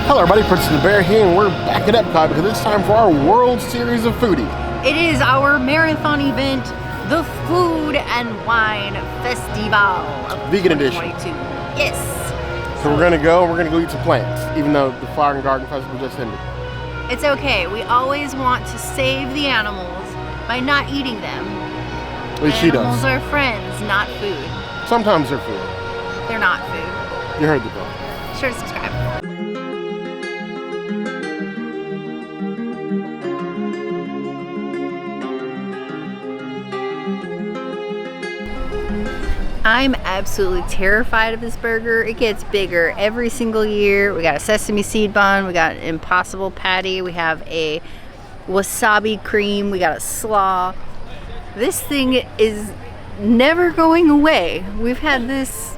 Hello everybody, Prince the Bear here, and we're back at EPCOT because it's time for our World Series of Foodie. It is our marathon event, the Food and Wine Festival of Vegan edition. Yes. So we're gonna go eat some plants, even though the Flower and Garden Festival just ended. It's okay, we always want to save the animals by not eating them. At least she does. Animals are friends, not food. Sometimes they're food. They're not food. You heard the bill. Sure to subscribe. I'm absolutely terrified of this burger. It gets bigger every single year. We got a sesame seed bun, we got an impossible patty, we have a wasabi cream, we got a slaw. This thing is never going away. We've had this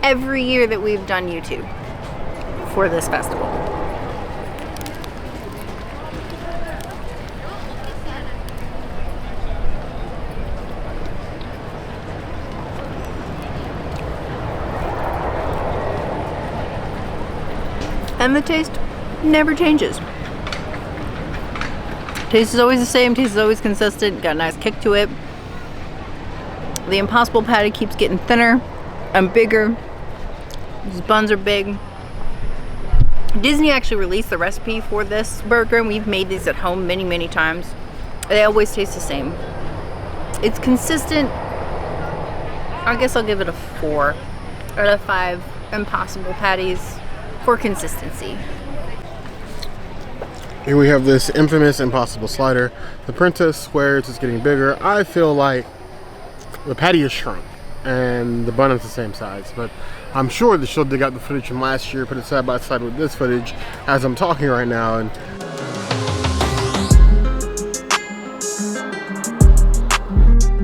every year that we've done YouTube for this festival. And the taste never changes. Taste is always the same, taste is always consistent, got a nice kick to it. The impossible patty keeps getting thinner and bigger. These buns are big. Disney actually released the recipe for this burger, and we've made these at home many, many times. They always taste the same. It's consistent. I guess I'll give it a 4 out of 5 impossible patties for consistency. Here we have this infamous impossible slider. The princess swears it's getting bigger. I feel like the patty is shrunk and the bun is the same size, but I'm sure that she'll dig out the footage from last year, put it side by side with this footage as I'm talking right now, and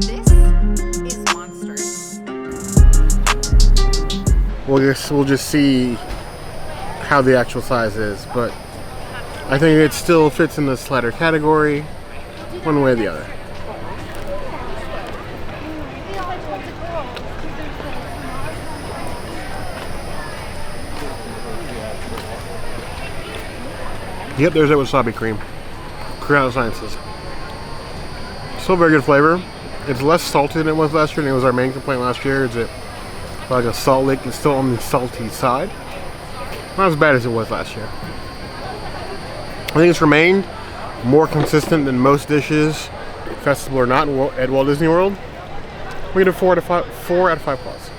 this is monstrous. we'll just see how the actual size is, but I think it still fits in the slider category one way or the other. Yep, there's that wasabi cream. Crown Sciences. Still very good flavor. It's less salty than it was last year, and it was our main complaint last year, is it like a salt lick. It's still on the salty side. Not as bad as it was last year. I think it's remained more consistent than most dishes, festival or not, at Walt Disney World. We get a 4 out of 5 plus.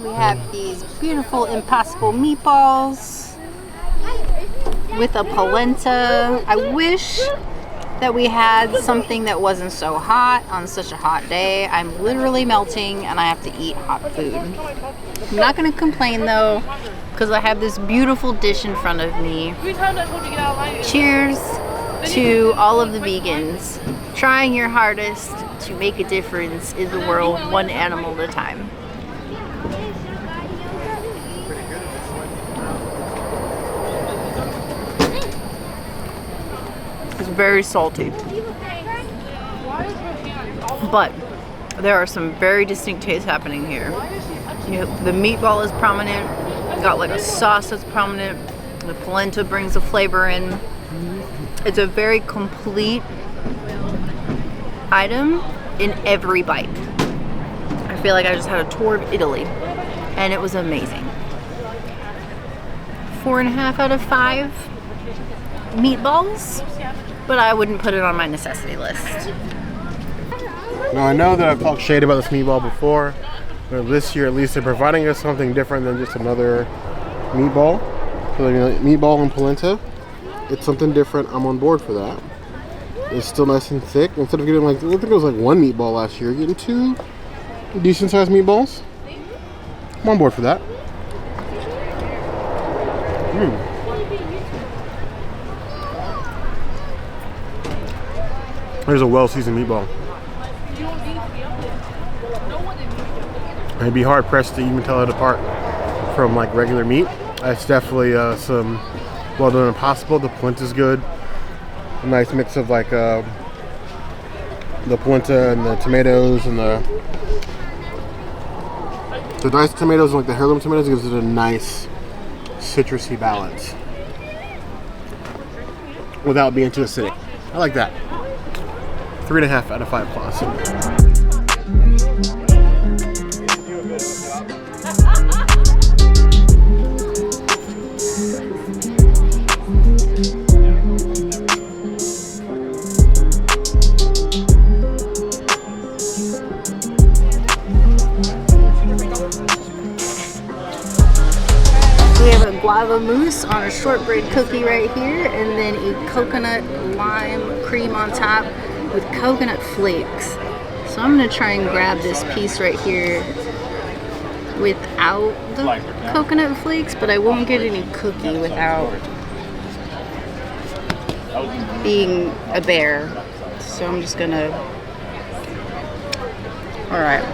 We have these beautiful impossible meatballs with a polenta. I wish that we had something that wasn't so hot on such a hot day. I'm literally melting and I have to eat hot food. I'm not going to complain though, because I have this beautiful dish in front of me. Cheers to all of the vegans trying your hardest to make a difference in the world, one animal at a time. It's very salty, but there are some very distinct tastes happening here. The meatball is prominent. Got like a sauce that's prominent. The polenta brings the flavor in. It's a very complete item in every bite. I feel like I just had a tour of Italy and it was amazing. 4.5 out of 5 meatballs, but I wouldn't put it on my necessity list. Now I know that I've talked shade about this meatball before, but this year at least they're providing us something different than just another meatball. So, meatball and polenta. It's something different. I'm on board for that. It's still nice and thick. Instead of getting like, I think it was like 1 meatball last year, you're getting 2 decent sized meatballs. I'm on board for that. There's a well seasoned meatball. I'd be hard pressed to even tell it apart from like regular meat. It's definitely some well done impossible. The polenta's good. A nice mix of like the polenta and the tomatoes and the diced tomatoes and like the heirloom tomatoes gives it a nice citrusy balance without being too acidic. I like that. 3.5 out of 5 plus. We have a guava mousse on a shortbread cookie right here, and then a coconut lime cream on top with coconut flakes. So I'm gonna try and grab this piece right here without the coconut flakes, but I won't get any cookie without being a bear. So I'm just gonna, all right,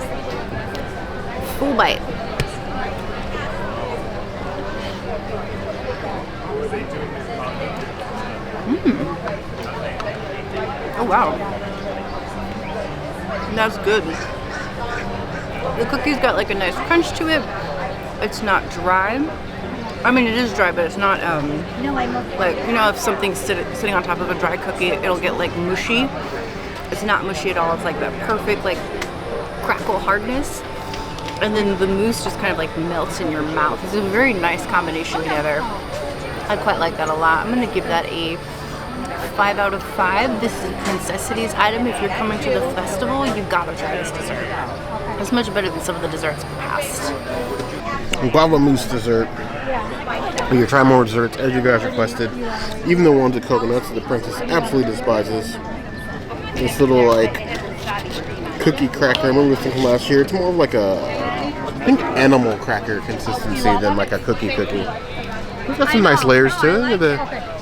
full bite. Oh wow, that's good. The cookie's got like a nice crunch to it. It's not dry. I mean, it is dry, but it's not like, you know, if something's sitting on top of a dry cookie, it'll get like mushy. It's not mushy at all. It's like that perfect like crackle hardness, and then the mousse just kind of like melts in your mouth. It's a very nice combination together. I quite like that a lot. I'm gonna give that a 5 out of 5. This is a necessities item. If you're coming to the festival, you gotta try this dessert. It's much better than some of the desserts past. Guava mousse dessert. You can try more desserts as you guys requested. Even the ones with coconuts, the princess absolutely despises. This little like cookie cracker. I remember this thing from last year. It's more of like a, I think, animal cracker consistency than like a cookie. It's got some nice layers to it. With a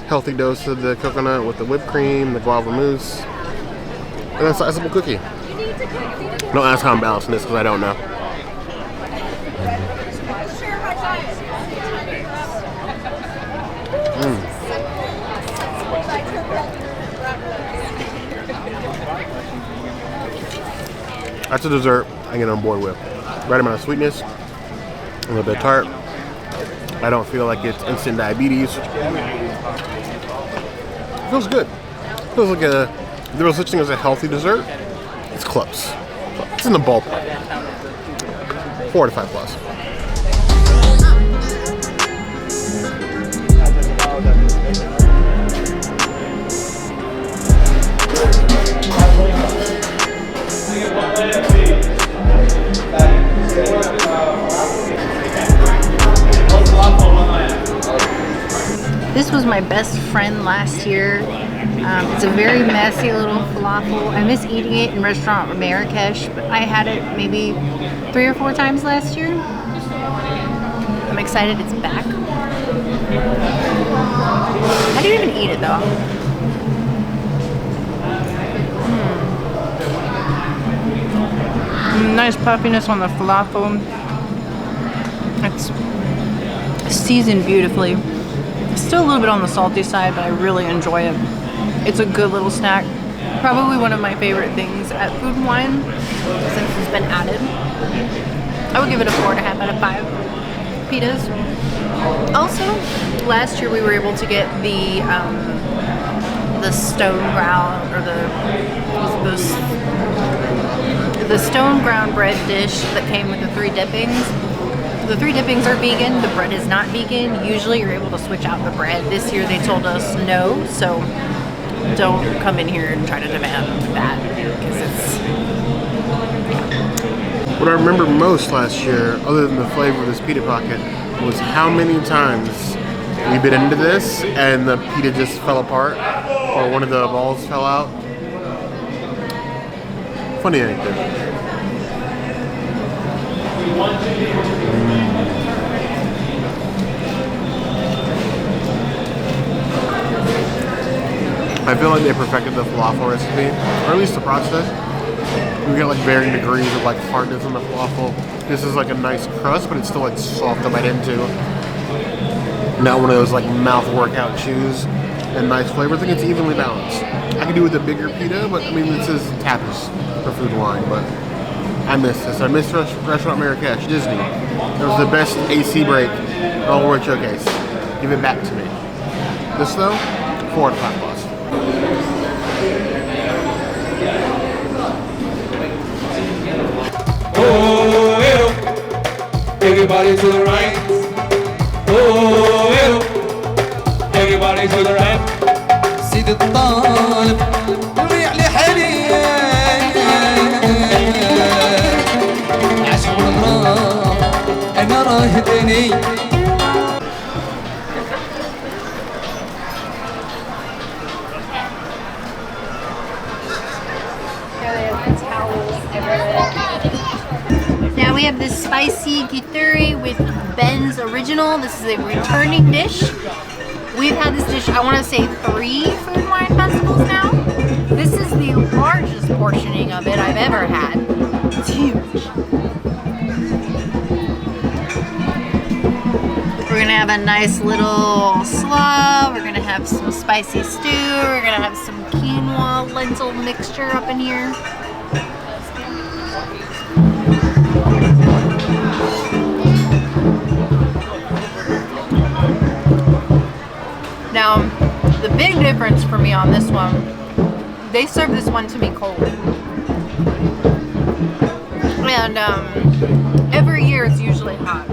healthy dose of the coconut with the whipped cream, the guava mousse, and a sizable cookie. Don't ask how I'm balancing this because I don't know. That's a dessert I get on board with. Right amount of sweetness, a little bit tart. I don't feel like it's instant diabetes. It feels good. It feels like if there was such thing as a healthy dessert, it's close. It's in the ballpark. 4 out of 5 plus. This was my best friend last year. It's a very messy little falafel. I miss eating it in restaurant Marrakesh, but I had it maybe 3 or 4 times last year. I'm excited it's back. I didn't even eat it though. Nice puffiness on the falafel. It's seasoned beautifully. It's still a little bit on the salty side, but I really enjoy it. It's a good little snack. Probably one of my favorite things at Food and Wine since it's been added. I would give it a 4.5 out of 5 pitas. Also, last year we were able to get the stone ground, or the stone ground bread dish that came with the 3 dippings. The 3 dippings are vegan, the bread is not vegan. Usually you're able to switch out the bread. This year they told us no, so don't come in here and try to demand that, because it's, yeah. What I remember most last year, other than the flavor of this pita pocket, was how many times we bit into this and the pita just fell apart, or one of the balls fell out. Funny anecdote. I feel like they perfected the falafel recipe, or at least the process. We get like varying degrees of like hardness in the falafel. This is like a nice crust, but it's still like soft to bite into. Not one of those like mouth workout chews, and nice flavor. I think it's evenly balanced. I could do with a bigger pita, but I mean this is tapas for Food and Wine, but I miss this. I miss Restaurant Marrakesh, Disney. It was the best AC break in all World Showcase. give it back to me. This though, 4 out of 5 plus. Oh, everybody to the right. Oh, everybody to the right. سيد الطالب ويعلي حالي عشق الغرام أنا راه داني. Now we have this spicy Githeri with Ben's original. This is a returning dish. We've had this dish, I want to say 3 food wine festivals now. This is the largest portioning of it I've ever had. It's huge. We're gonna have a nice little slaw. We're gonna have some spicy stew. We're gonna have some quinoa lentil mixture up in here. Now, the big difference for me on this one, they serve this one to me cold. And every year it's usually hot.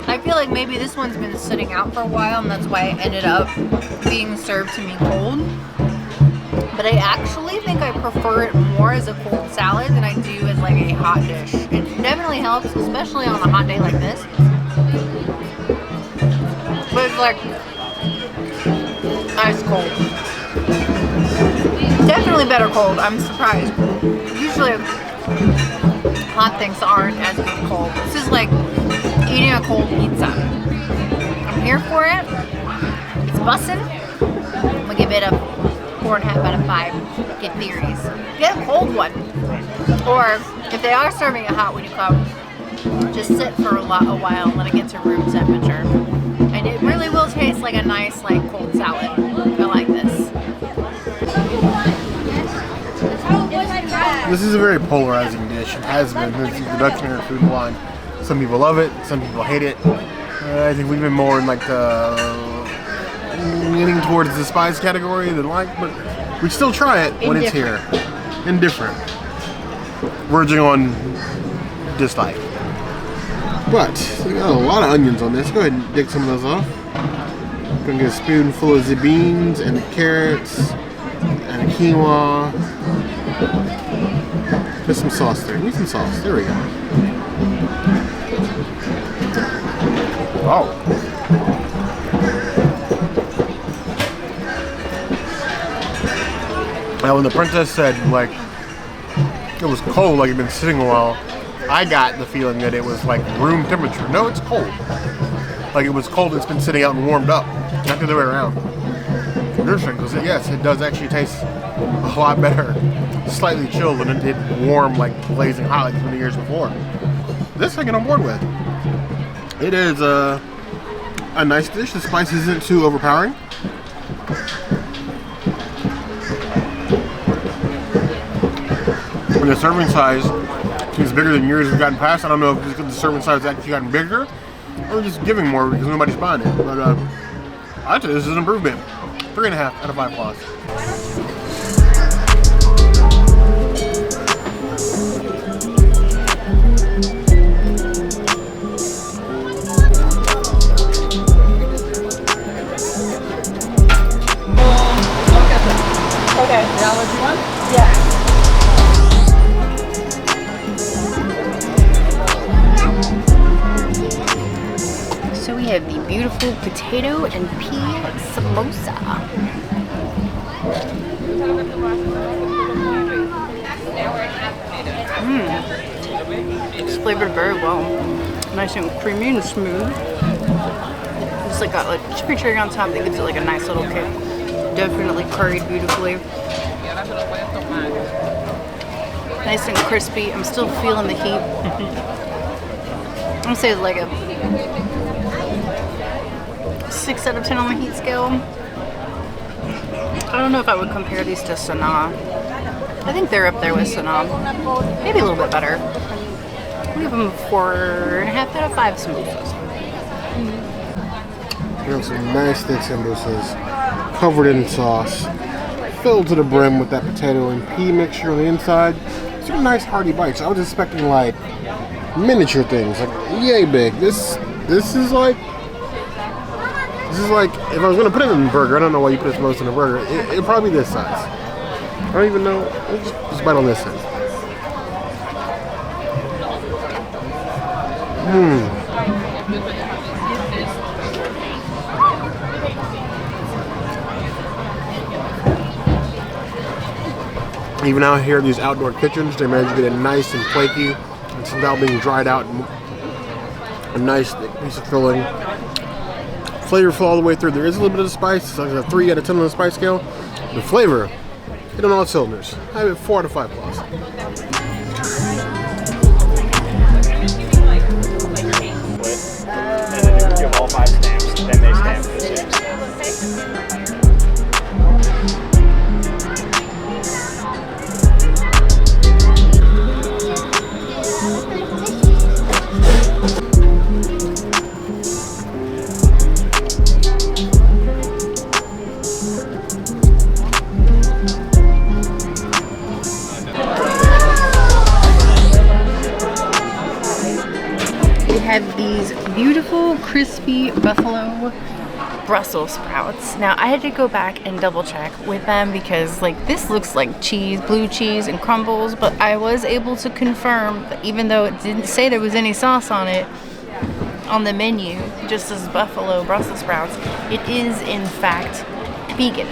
I feel like maybe this one's been sitting out for a while and that's why it ended up being served to me cold. But I actually think I prefer it more as a cold salad than I do as like a hot dish. It definitely helps, especially on a hot day like this. But it's like ice cold. Definitely better cold. I'm surprised. Usually hot things aren't as good cold. This is like eating a cold pizza. I'm here for it. It's bussin'. I'm gonna give it a 4.5 out of 5 Githeris. Get a cold one. Or if they are serving it hot when you come, just sit for a while and let it get to room temperature. And it really will taste like a nice like cold salad. I like this. This is a very polarizing dish. It has been since the introduction of food and wine. Some people love it, some people hate it. I think we've been more in like the leaning towards the spice category than like, but we still try it when it's here. Indifferent. Verging on dislike. But we got a lot of onions on this. Go ahead and dig some of those off. Gonna get a spoonful of the beans and the carrots and the quinoa. Put some sauce there. Need some sauce. There we go. Oh. Now when the princess said like it was cold, like it'd been sitting a while, I got the feeling that it was like room temperature. No, it's cold. Like it was cold, it's been sitting out and warmed up. Not the other way around. Interesting, because yes, it does actually taste a lot better slightly chilled than it did warm, like blazing hot like 20 years before. This I get on board with. It is a nice dish. The spice isn't too overpowering. And the serving size is bigger than yours we've gotten past. I don't know if the serving size has actually gotten bigger or just giving more because nobody's buying it. But I'd say this is an improvement. 3.5 out of 5 plus. Okay. Now what you want? Yeah. So we have the beautiful potato and pea samosa. It's flavored very well. Nice and creamy and smooth. Just like got like chippy cherry on top that gives it like a nice little kick. Definitely curried beautifully. Nice and crispy. I'm still feeling the heat. I'm gonna say it's like a 6 out of 10 on the heat scale. I don't know if I would compare these to Sanaa. I think they're up there with Sanaa. Maybe a little bit better. I'll give them 4.5 out of 5 samosas. You have some nice thick samosas, covered in sauce, filled to the brim with that potato and pea mixture on the inside. Some nice hearty bites. I was expecting like miniature things, like yay big. This is like if I was gonna put it in a burger. I don't know why you put samosa in a burger. It'd probably be this size. I don't even know. Just bite on this side. Even out here, these outdoor kitchens, they manage to get it nice and flaky, and without being dried out, and a nice thick piece of filling. Flavorful all the way through. There is a little bit of spice. It's like a 3 out of 10 on the spice scale. The flavor, hit on all cylinders. I have it 4 out of 5 plus. And then you would give all 5 stamps, then they stamp the 6. Have these beautiful crispy buffalo Brussels sprouts. Now I had to go back and double check with them because like this looks like cheese, blue cheese and crumbles, but I was able to confirm that even though it didn't say there was any sauce on it on the menu, just as buffalo Brussels sprouts, it is in fact vegan.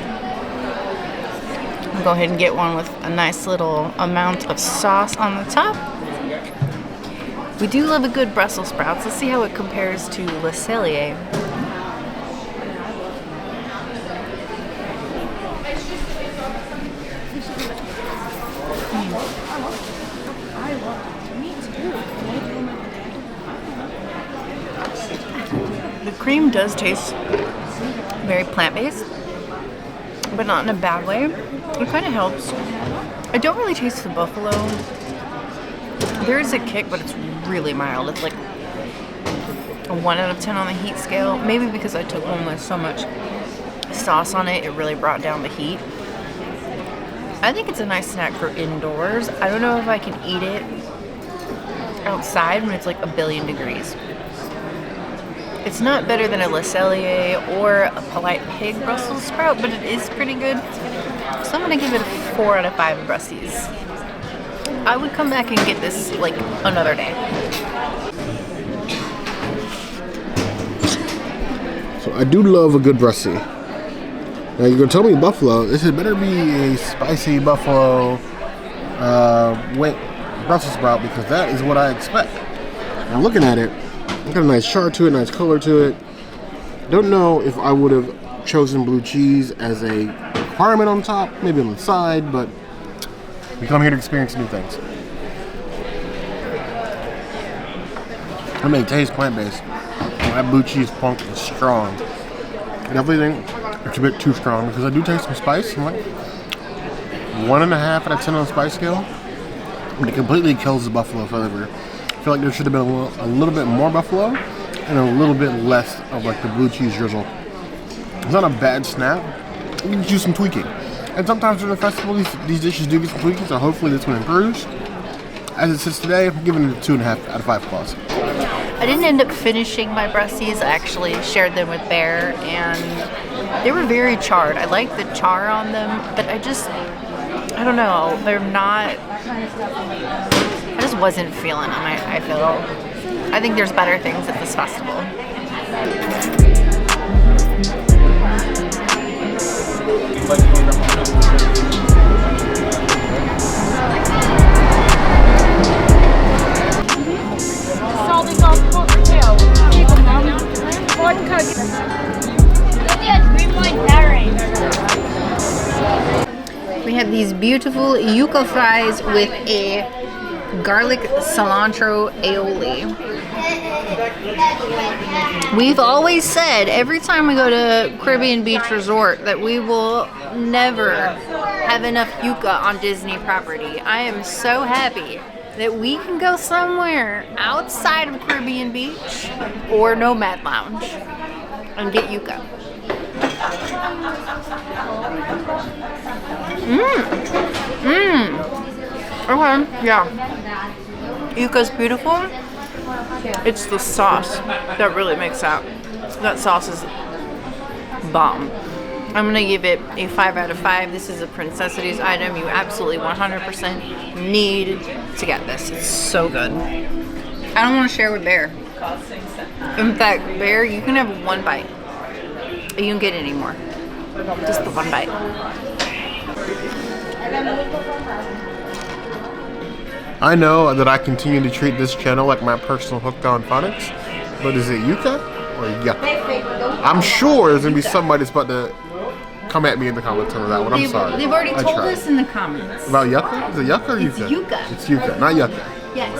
I'll go ahead and get one with a nice little amount of sauce on the top. We do love a good Brussels sprouts. Let's see how it compares to Le Cellier. The cream does taste very plant-based, but not in a bad way. It kind of helps. I don't really taste the buffalo. There is a kick, but it's really mild. It's like a 1 out of 10 on the heat scale. Maybe because I took one with so much sauce on it, it really brought down the heat. I think it's a nice snack for indoors. I don't know if I can eat it outside when it's like 1,000,000,000 degrees. It's not better than a Le Cellier or a Polite Pig Brussels sprout, but it is pretty good. So I'm gonna give it a 4 out of 5 Brussies. I would come back and get this like another day. So I do love a good Brussie. Now you're gonna tell me buffalo. This had better be a spicy buffalo wet Brussels sprout because that is what I expect. Now looking at it, got a nice char to it, nice color to it. Don't know if I would have chosen blue cheese as a requirement on top, maybe on the side, but we come here to experience new things. I mean, it tastes plant-based. That blue cheese punk is strong. I definitely think it's a bit too strong because I do taste some spice. I'm like 1.5 out of 10 on the spice scale. But it completely kills the buffalo flavor. I feel like there should have been a little bit more buffalo and a little bit less of like the blue cheese drizzle. It's not a bad snack. You can do some tweaking. And sometimes during the festival, these dishes do get some tweaking, so hopefully this one improves. As it sits today, I'm giving it a 2.5 out of 5 claws. I didn't end up finishing my Brussies. I actually shared them with Bear, and they were very charred. I like the char on them, but I don't know. They're not. I just wasn't feeling them. I think there's better things at this festival. We have these beautiful yuca fries with a garlic cilantro aioli. We've always said every time we go to Caribbean Beach Resort that we will never have enough yuca on Disney property. I am so happy that we can go somewhere outside of Caribbean Beach or Nomad Lounge and get yuca. Okay, yeah. Yuca's beautiful. It's the sauce that really makes that sauce is bomb. I'm gonna give it a 5 out of 5. This is a Princessities item. You absolutely 100% need to get this. It's so good. I don't want to share with Bear. In fact, Bear, you can have one bite. You don't get any more. Just the one bite. I know that I continue to treat this channel like my personal hooked on phonics, but is it yuca or yucca? I'm sure there's gonna be somebody that's about to come at me in the comments over that one. I'm sorry. They've already told us in the comments. About yucca? Is it yucca or yuca? It's yucca. It's yucca, not yucca. Yes.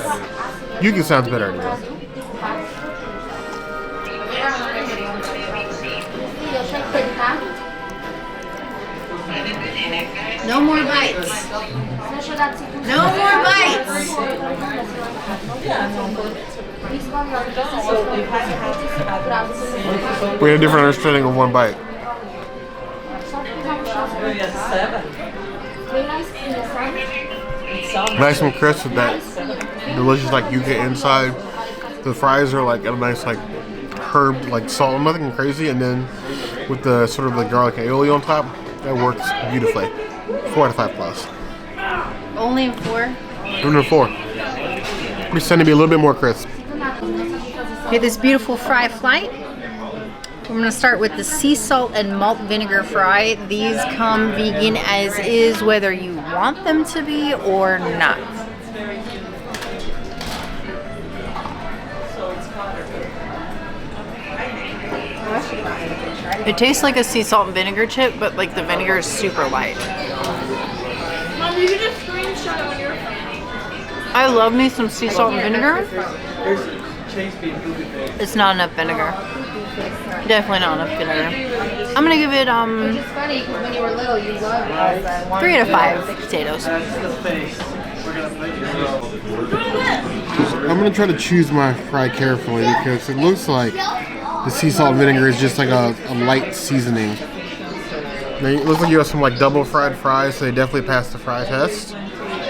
Yucca sounds better anyway. No more bites. No more bites. We had a different understanding of one bite. Nice and crisp with that delicious like yuca inside. The fries are like a nice like herb like salt, nothing crazy, and then with the sort of the garlic aioli on top, that works beautifully. 4 out of 5 plus. Only a 4? Only a 4. We're sending me a little bit more crisp. Okay, this beautiful fry flight. We're gonna start with the sea salt and malt vinegar fry. These come vegan as is, whether you want them to be or not. It tastes like a sea salt and vinegar chip, but like the vinegar is super light. Mom, you can just screenshot it when you're I love me some sea salt and vinegar. It's not enough vinegar. Definitely not enough vinegar. I'm gonna give it It's funny because when you were little, you loved 3 out of 5 potatoes. I'm gonna try to choose my fry carefully because it looks like the sea salt and vinegar is just like a light seasoning. Now, it looks like you have some like double fried fries, so they definitely passed the fry test.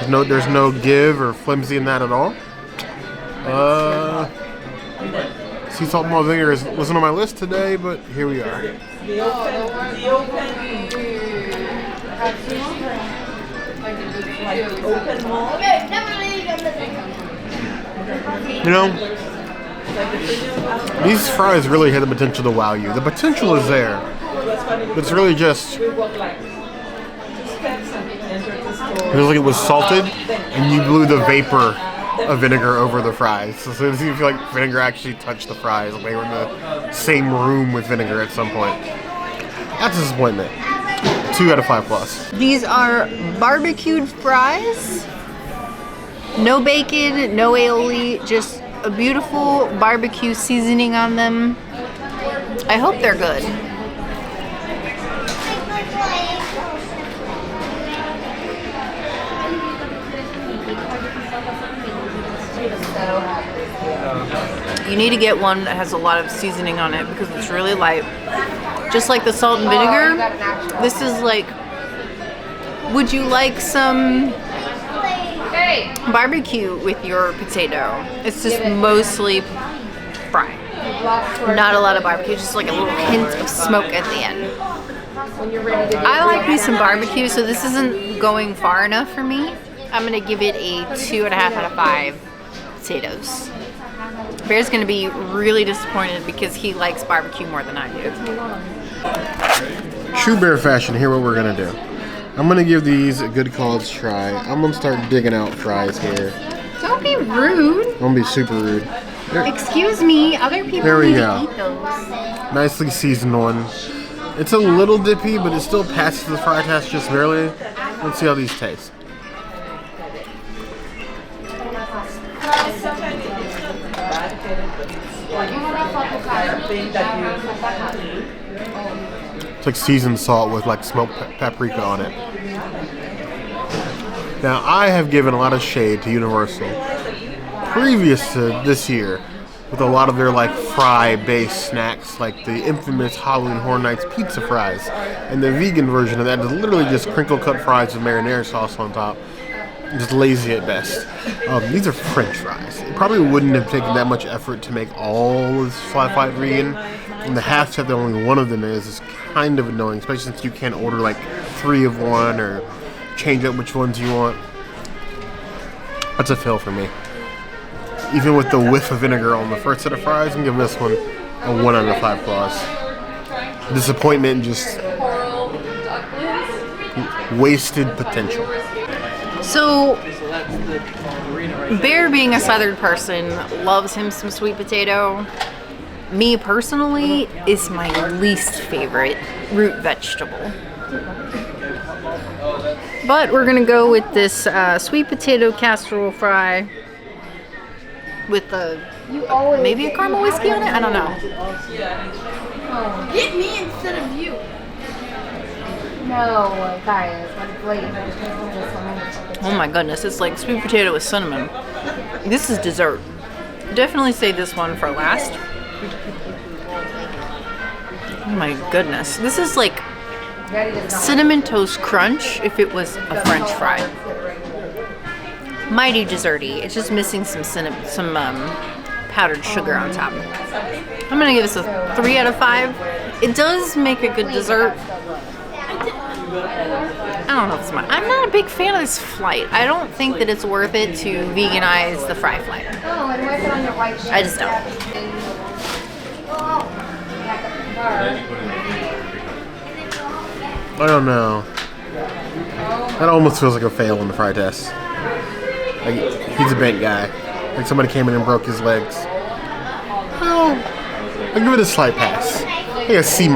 There's no give or flimsy in that at all. Sea salt and malt vinegar wasn't on my list today, but here we are. You know, these fries really had the potential to wow you. The potential is there. It's really just, it was like it was salted and you blew the vapor of vinegar over the fries. So it seems like vinegar actually touched the fries. Like they were in the same room with vinegar at some point. That's a disappointment. 2 out of 5 plus. These are barbecued fries. No bacon, no aioli, just a beautiful barbecue seasoning on them. I hope they're good. You need to get one that has a lot of seasoning on it because it's really light. Just like the salt and vinegar, this is like, would you like some barbecue with your potato? It's just mostly fry. Not a lot of barbecue, just like a little hint of smoke at the end. I like me some barbecue, so this isn't going far enough for me. I'm gonna give it a 2.5 out of 5 potatoes. Bear's gonna be really disappointed because he likes barbecue more than I do. True Bear fashion, here what we're gonna do. I'm gonna give these a good college try. I'm gonna start digging out fries here. Don't be rude. I'm gonna be super rude. There, Excuse me, other people There we need go. to eat those. nicely seasoned one. It's a little dippy, but it still passes the fry test just barely. Let's see how these taste. It's like seasoned salt with like smoked paprika on it. Now, I have given a lot of shade to Universal previous to this year with a lot of their like fry-based snacks, like the infamous Halloween Horror Nights pizza fries. And the vegan version of that is literally just crinkle-cut fries with marinara sauce on top. Just lazy at best. These are French fries. It probably wouldn't have taken that much effort to make all this flat vegan. And the half step that only one of them is kind of annoying, especially since you can't order like 3 of one or change up which ones you want. That's a fail for me. Even with the whiff of vinegar on the first set of fries, I'm giving this one a 1 out of 5 claws. Disappointment, just wasted potential. So, Bear, being a southern person, loves him some sweet potato. Me personally, is my least favorite root vegetable. But we're gonna go with this sweet potato casserole fry with maybe a caramel whiskey on it? I don't know. Get me instead of you. No, guys, oh my goodness, it's like sweet potato with cinnamon. This is dessert. Definitely save this one for last. Oh my goodness. This is like cinnamon toast crunch if it was a French fry. Mighty desserty. It's just missing some powdered sugar on top. I'm gonna give this a 3 out of 5. It does make a good dessert. I don't know if it's I'm not a big fan of this flight. I don't think that it's worth it to veganize the fry flight. I just don't. I don't know. That almost feels like a fail in the fry test. Like, he's a bent guy. Like somebody came in and broke his legs. Oh, I'll give it a slight pass. I think a C-.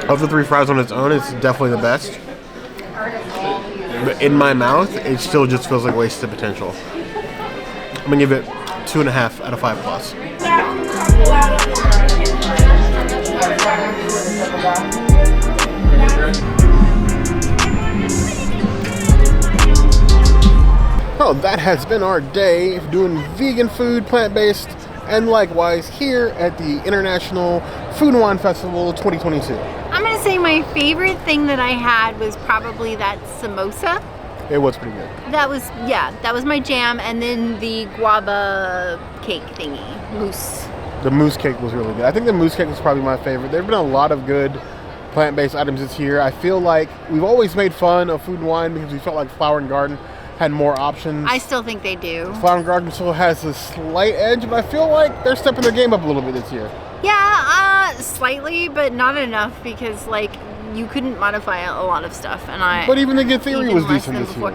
Of the 3 fries on its own, it's definitely the best. But in my mouth, it still just feels like wasted potential. I'm gonna give it 2.5 out of 5 plus. Well, that has been our day of doing vegan food, plant-based, and likewise here at the International Food and Wine Festival 2022. I'm gonna say my favorite thing that I had was probably that samosa. It was pretty good. That was my jam, and then the guava cake thingy, mousse. The mousse cake was really good. I think the mousse cake was probably my favorite. There have been a lot of good plant-based items this year. I feel like we've always made fun of Food and Wine because we felt like Flower and Garden had more options. I still think they do. Flower and Garden still has a slight edge, but I feel like they're stepping their game up a little bit this year. Yeah, slightly, but not enough because like you couldn't modify a lot of stuff, and But even the Githeri was decent this year.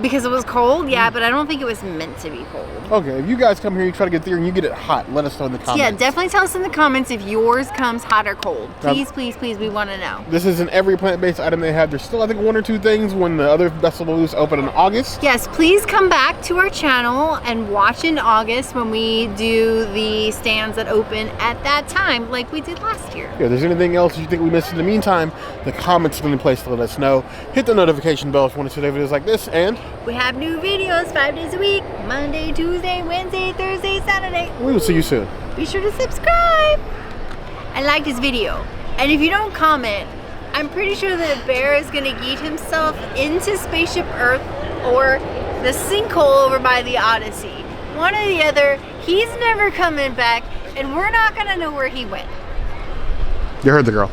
Because it was cold, yeah, but I don't think it was meant to be cold. Okay, if you guys come here, you try to get there and you get it hot, let us know in the comments. Yeah, definitely tell us in the comments if yours comes hot or cold. Please, please, please, we want to know. This isn't every plant-based item they have. There's still, I think, 1 or 2 things when the other festivals open in August. Yes, please come back to our channel and watch in August when we do the stands that open at that time, like we did last year. Yeah, if there's anything else you think we missed in the meantime, the comments are the only place to let us know. Hit the notification bell if you want to see videos like this, and we have new videos 5 days a week, Monday, Tuesday, Wednesday, Thursday, Saturday. We will see you soon. Be sure to subscribe and like this video. And if you don't comment, I'm pretty sure that Bear is gonna yeet himself into Spaceship Earth or the sinkhole over by the Odyssey. One or the other. He's never coming back, and we're not gonna know where he went. You heard the girl.